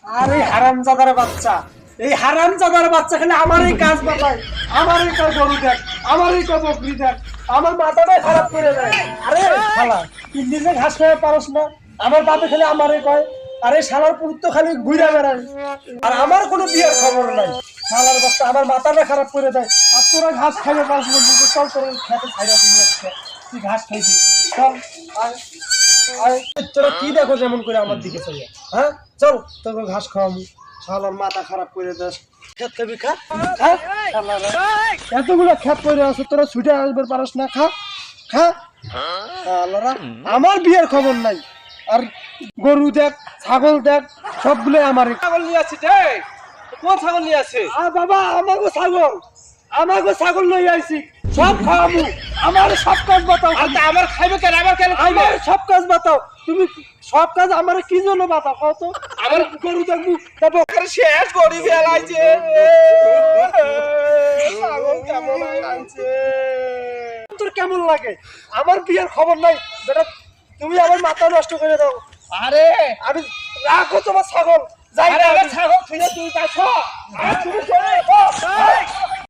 আরে হারামজাদার বাচ্চা, এই হারামজাদার বাচ্চা খালি আমারই কাজ বাতায়, আমারই কয় গরু দেখ, আমারই কয় বকরি দেখ, আমার মাথাটাই খারাপ করে দেয়। আরে শালা, তুই নিজে ঘাস খেয়ে পারস না, আমার বাপে খালি আমারই কয়। আরে শালার পুরুত তো খালি ঘুরে বেড়ায়, আর আমার কোনো বিয়ের খবর নাই। শালার বাচ্চা আমার মাথাটা খারাপ করে দেয়। আর তোরা ঘাস খাইবে পারস না, চল তোর খেতে খাইরা তুমি আজকে। তুই ঘাস খাইবি, চল আয়। আরে তোরা কি দেখো যেমন করে আমার দিকে চাইয়া? হ্যাঁ চল তোকে ঘাস খাওয়াবো। শালার মাথা খারাপ করে দেস। খেত খাবি খা, খা। শালারা, এতগুলো খেত করে আছে, তোরা ছুটে আসবে পারস না, খা খা। শালারা, আমার বিয়ের খবর নাই, আর গরু দেখ, ছাগল দেখ, সবগুলো আমার। ছাগল নিয়ে আসছিস রে? কোন ছাগল নিয়ে আসছিস? বাবা আমাকে ছাগল লই আইছি, সব খাওয়াবো। আমার সব কাজ বাতাও, আর তা আমার খাইবে কেন? আমার কেন খাইবে? আমার সব কাজ বাতাও। তুমি সব কাজ আমার কি জন্য বাতাও কত? আমার গরু দেখবো, তারপর আরে শেষ গড়ি ফেলাইছে ছাগল কেমন লাগছে? তোর কেমন লাগে? আমার বিয়ের খবর নাই বেটা, তুমি আমার মাথা নষ্ট করে দাও। আরে আমি রাখো তোমার ছাগল, যাই আরে না আমার আমি। ছাগল খুঁজে তুই পাইছ? আর তুমি চলে, ও, এই,